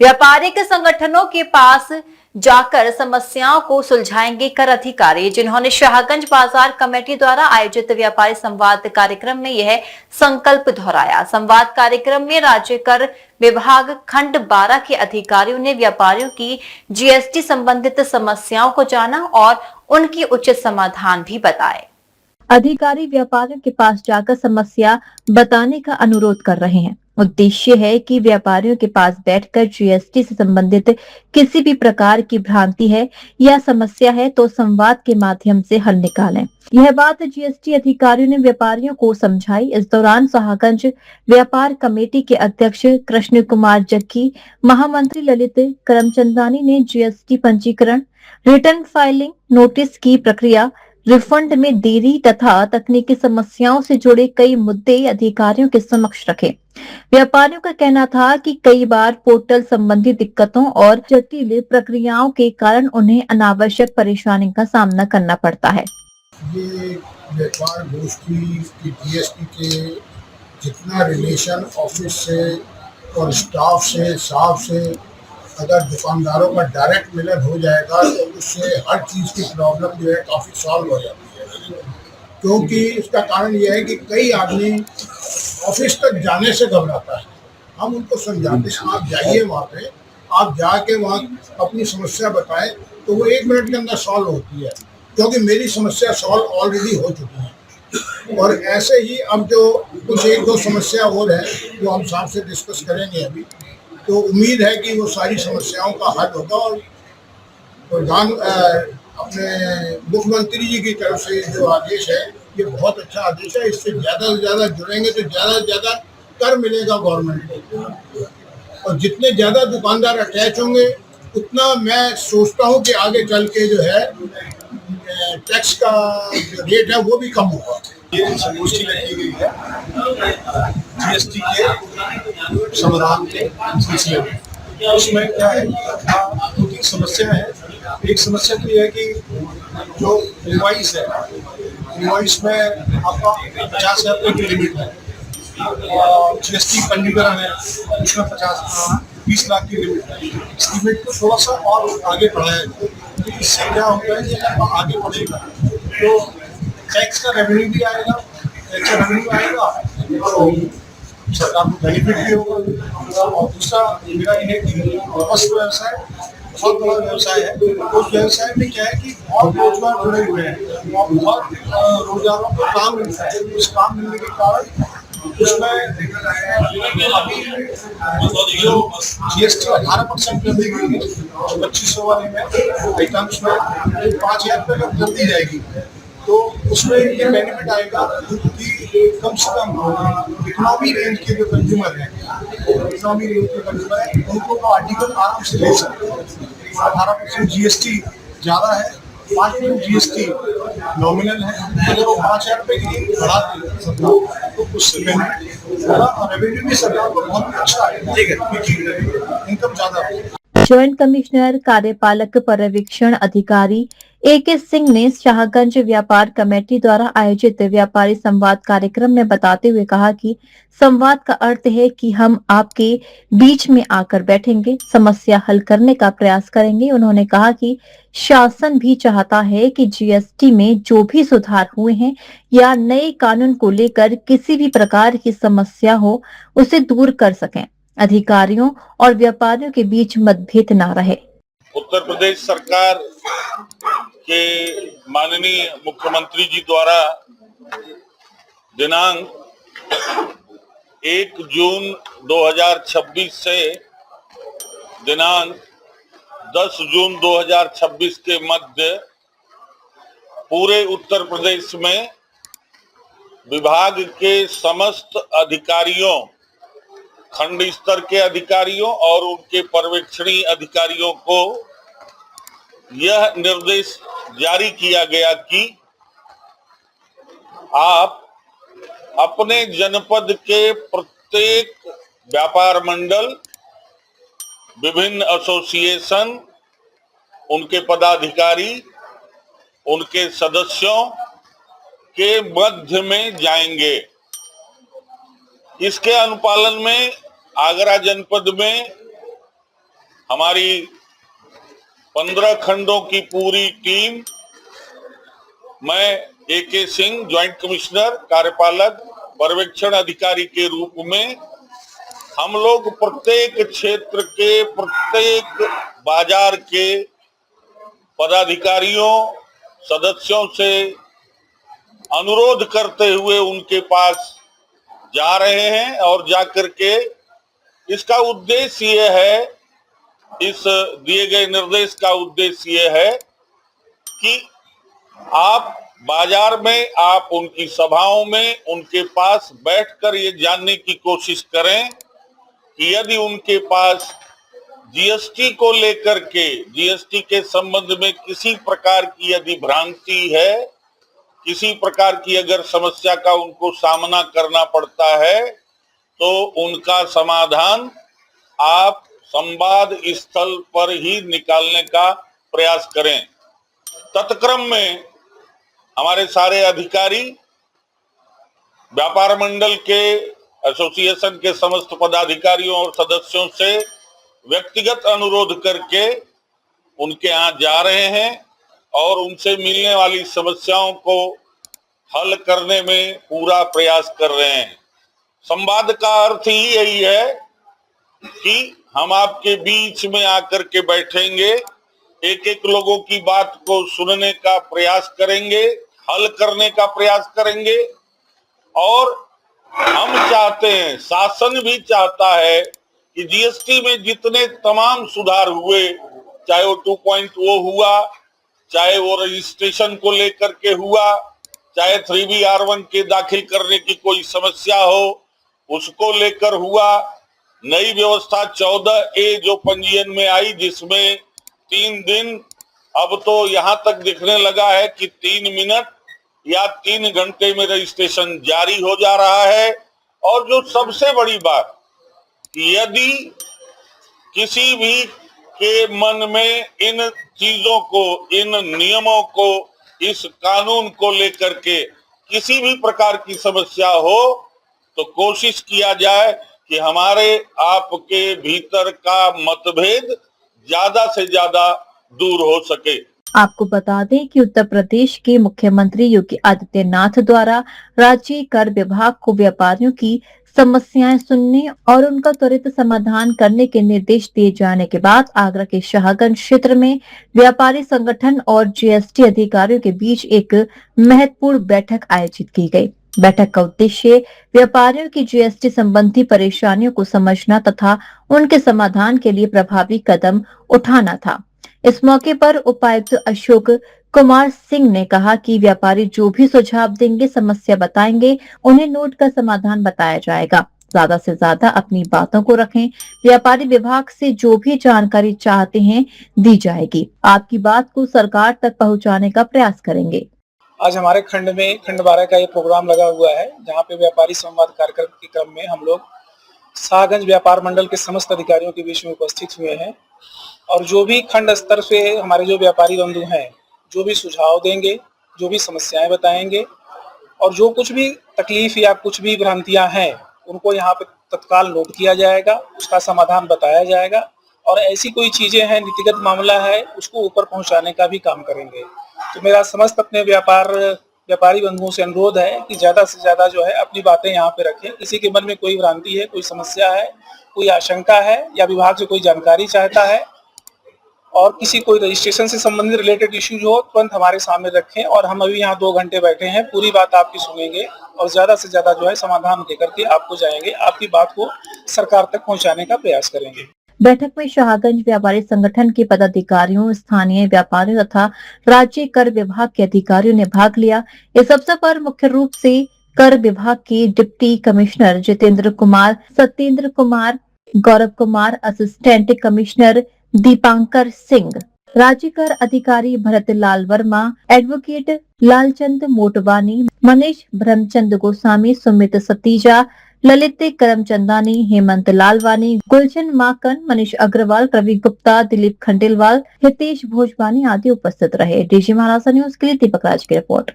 व्यापारिक संगठनों के पास जाकर समस्याओं को सुलझाएंगे कर अधिकारी, जिन्होंने शाहगंज बाजार कमेटी द्वारा आयोजित व्यापारी संवाद कार्यक्रम में यह संकल्प दोहराया। संवाद कार्यक्रम में राज्य कर विभाग खंड 12 के अधिकारियों ने व्यापारियों की जीएसटी संबंधित समस्याओं को जाना और उनकी उचित समाधान भी बताए। अधिकारी व्यापारियों के पास जाकर समस्या बताने का अनुरोध कर रहे हैं। उद्देश्य है कि व्यापारियों के पास बैठकर जीएसटी से संबंधित किसी भी प्रकार की भ्रांति है या समस्या है तो संवाद के माध्यम से हल निकालें। यह बात जीएसटी अधिकारियों ने व्यापारियों को समझाई। इस दौरान शाहगंज व्यापार कमेटी के अध्यक्ष कृष्ण कुमार जक्की, महामंत्री ललित करमचंदानी ने जीएसटी पंजीकरण, रिटर्न फाइलिंग, नोटिस की प्रक्रिया, रिफंड में देरी तथा तकनीकी समस्याओं से जुड़े कई मुद्दे अधिकारियों के समक्ष रखे। व्यापारियों का कहना था कि कई बार पोर्टल संबंधी दिक्कतों और जटिल प्रक्रियाओं के कारण उन्हें अनावश्यक परेशानी का सामना करना पड़ता है। ये व्यापार गोष्ठी की जीएसटी के जितना रिलेशन ऑफिस से और स्टाफ से, साफ से, अगर दुकानदारों का डायरेक्ट मिलन हो जाएगा तो उससे हर चीज़ की प्रॉब्लम जो है काफ़ी सॉल्व हो जाती है। क्योंकि इसका कारण यह है कि कई आदमी ऑफिस तक जाने से घबराता है। हम उनको समझाते हैं आप जाइए वहाँ पे, आप जाके वहाँ अपनी समस्या बताएं तो वो 1 मिनट के अंदर सॉल्व होती है, क्योंकि मेरी समस्या सॉल्व ऑलरेडी हो चुकी है। और ऐसे ही अब जो कुछ 1-2 समस्या और है जो हम साहब से डिस्कस करेंगे अभी, तो उम्मीद है कि वो सारी समस्याओं का हल होगा। और प्रधान अपने मुख्यमंत्री जी की तरफ से जो आदेश है ये बहुत अच्छा आदेश है। इससे ज़्यादा से ज़्यादा जुड़ेंगे तो ज़्यादा से ज़्यादा कर मिलेगा गवर्नमेंट को, और जितने ज़्यादा दुकानदार अटैच होंगे उतना मैं सोचता हूँ कि आगे चल के जो है टैक्स का जो रेट है वो भी कम होगा। ये संगोष्ठी रखी गई है जीएसटी के समाधान के सिलसिले में। उसमें क्या है, 2-3 समस्या है। एक समस्या तो यह है कि जो इनवॉइस है, इनवॉइस में आपका 50,000 की लिमिट है, और जीएसटी पंजीकरण है उसमें 20 लाख की लिमिट है। इस लिमिट को थोड़ा सा और आगे बढ़ाया जाए, तो इससे क्या होता है कि आगे बढ़ेगा तो टैक्स का रेवेन्यू भी आएगा, टैक्स का रेवेन्यू आएगा और सरकार को बेनिफिट भी होगा। और दूसरा मेरा ये है कि वस्त्र व्यवसाय बहुत बड़ा व्यवसाय है। उस व्यवसाय में क्या है कि बहुत रोजगार जुड़े हुए हैं और बहुत रोजगारों को काम मिलता है। उस काम मिलने के कारण उसमें अभी जो जीएसटी 18% कर दी गई है 2500 वाले में आइटम्स में 5,000 रुपये का कर दी जाएगी, तो उसमें ये बेनिफिट आएगा कि कम से कम इकोनॉमी रेंज के जो कंज्यूमर हैं, इकोनॉमी रेंज के कंज्यूमर हैं उनको वो आर्टिकल आराम से ले सकते हैं। 18% जीएसटी ज़्यादा है, 5% जीएसटी नॉमिनल है। अगर वो 5,000 रुपये की बढ़ाते सरकार तो उससे बेनिफिट होगा और रेवेन्यू भी सरकार को बहुत अच्छा आएगा, इनकम ज़्यादा होगी। ज्वाइंट कमिश्नर कार्यपालक पर्यवेक्षण अधिकारी AK सिंह ने शाहगंज व्यापार कमेटी द्वारा आयोजित व्यापारी संवाद कार्यक्रम में बताते हुए कहा कि संवाद का अर्थ है कि हम आपके बीच में आकर बैठेंगे, समस्या हल करने का प्रयास करेंगे। उन्होंने कहा कि शासन भी चाहता है कि जीएसटी में जो भी सुधार हुए हैं या नए कानून को लेकर किसी भी प्रकार की समस्या हो उसे दूर कर सकें, अधिकारियों और व्यापारियों के बीच मतभेद न रहे। उत्तर प्रदेश सरकार के माननीय मुख्यमंत्री जी द्वारा दिनांक 1 जून 2026 से दिनांक 10 जून 2026 के मध्य पूरे उत्तर प्रदेश में विभाग के समस्त अधिकारियों, खंड स्तर के अधिकारियों और उनके पर्यवेक्षणी अधिकारियों को यह निर्देश जारी किया गया कि आप अपने जनपद के प्रत्येक व्यापार मंडल, विभिन्न एसोसिएशन, उनके पदाधिकारी, उनके सदस्यों के मध्य में जाएंगे। इसके अनुपालन में आगरा जनपद में हमारी 15 खंडों की पूरी टीम, मैं AK सिंह, ज्वाइंट कमिश्नर कार्यपालक पर्यवेक्षण अधिकारी के रूप में, हम लोग प्रत्येक क्षेत्र के प्रत्येक बाजार के पदाधिकारियों सदस्यों से अनुरोध करते हुए उनके पास जा रहे हैं और जाकर के इसका उद्देश्य ये है, इस दिए गए निर्देश का उद्देश्य ये है कि आप बाजार में, आप उनकी सभाओं में उनके पास बैठकर ये जानने की कोशिश करें कि यदि उनके पास जीएसटी को लेकर के, जीएसटी के संबंध में किसी प्रकार की यदि भ्रांति है, किसी प्रकार की अगर समस्या का उनको सामना करना पड़ता है, तो उनका समाधान आप संवाद स्थल पर ही निकालने का प्रयास करें। तत्क्रम में हमारे सारे अधिकारी व्यापार मंडल के, एसोसिएशन के समस्त पदाधिकारियों और सदस्यों से व्यक्तिगत अनुरोध करके उनके यहाँ जा रहे हैं और उनसे मिलने वाली समस्याओं को हल करने में पूरा प्रयास कर रहे हैं। संवाद का अर्थ ही यही है कि हम आपके बीच में आकर के बैठेंगे, एक एक लोगों की बात को सुनने का प्रयास करेंगे, हल करने का प्रयास करेंगे। और हम चाहते हैं, शासन भी चाहता है कि जीएसटी में जितने तमाम सुधार हुए, चाहे वो 2.0 हुआ, चाहे वो रजिस्ट्रेशन को लेकर के हुआ, चाहे 3B/R1 के दाखिल करने की कोई समस्या हो उसको लेकर हुआ, नई व्यवस्था 14A जो पंजीयन में आई जिसमें 3 दिन, अब तो यहां तक दिखने लगा है कि 3 मिनट या 3 घंटे में रजिस्ट्रेशन जारी हो जा रहा है। और जो सबसे बड़ी बात कि यदि किसी भी के मन में इन चीजों को, इन नियमों को, इस कानून को लेकर के किसी भी प्रकार की समस्या हो तो कोशिश किया जाए कि हमारे आपके भीतर का मतभेद ज्यादा से ज्यादा दूर हो सके। आपको बता दें कि उत्तर प्रदेश के मुख्यमंत्री योगी आदित्यनाथ द्वारा राज्य कर विभाग को व्यापारियों की समस्याएं सुनने और उनका त्वरित समाधान करने के निर्देश दिए जाने के बाद आगरा के शाहगंज क्षेत्र में व्यापारी संगठन और जीएसटी अधिकारियों के बीच एक महत्वपूर्ण बैठक आयोजित की गई। बैठक का उद्देश्य व्यापारियों की जीएसटी संबंधी परेशानियों को समझना तथा उनके समाधान के लिए प्रभावी कदम उठाना था। इस मौके पर उपायुक्त अशोक कुमार सिंह ने कहा कि व्यापारी जो भी सुझाव देंगे, समस्या बताएंगे, उन्हें नोट का समाधान बताया जाएगा। ज्यादा से ज्यादा अपनी बातों को रखें। व्यापारी विभाग से जो भी जानकारी चाहते हैं दी जाएगी। आपकी बात को सरकार तक पहुंचाने का प्रयास करेंगे। आज हमारे खंड में खंड 12 का ये प्रोग्राम लगा हुआ है, जहाँ पे व्यापारी संवाद कार्यक्रम के क्रम में हम लोग शाहगंज व्यापार मंडल के समस्त अधिकारियों के बीच में उपस्थित हुए हैं। और जो भी खंड स्तर से हमारे जो व्यापारी बंधु हैं, जो भी सुझाव देंगे, जो भी समस्याएं बताएंगे और जो कुछ भी तकलीफ या कुछ भी भ्रांतियां हैं, उनको यहाँ पे तत्काल नोट किया जाएगा, उसका समाधान बताया जाएगा। और ऐसी कोई चीजें हैं, नीतिगत मामला है, उसको ऊपर पहुंचाने का भी काम करेंगे। तो मेरा समस्त अपने व्यापारी बंधुओं से अनुरोध है कि ज्यादा से ज्यादा जो है अपनी बातें यहाँ पे रखें। किसी के मन में कोई भ्रांति है, कोई समस्या है, कोई आशंका है या विभाग से कोई जानकारी चाहता है और किसी कोई रजिस्ट्रेशन से संबंधित रिलेटेड इश्यूज हो, तुरंत हमारे सामने रखें। और हम अभी यहाँ 2 घंटे बैठे हैं, पूरी बात आपकी सुनेंगे और ज्यादा से ज्यादा जो है समाधान देकर के आपको जाएंगे, आपकी बात को सरकार तक पहुँचाने का प्रयास करेंगे। बैठक में शाहगंज व्यापारी संगठन के पदाधिकारियों, स्थानीय व्यापारियों तथा राज्य कर विभाग के अधिकारियों ने भाग लिया। इस अवसर पर मुख्य रूप से कर विभाग के deputy commissioner Jitendra Kumar, Satyendra Kumar, Gaurav Kumar, assistant commissioner Dipankar Singh, राज्य कर अधिकारी भरत लाल वर्मा, एडवोकेट लालचंद मोटवानी, मनीष ब्रह्मचंद गोस्वामी, सुमित सतीजा, ललित करमचंदानी, हेमंत लालवानी, गुलशन माकन, मनीष अग्रवाल, रवि गुप्ता, दिलीप खंडेलवाल, हितेश भोजवानी आदि उपस्थित रहे। डीजी महाराष्ट्र न्यूज के लिए दीपक राज की रिपोर्ट।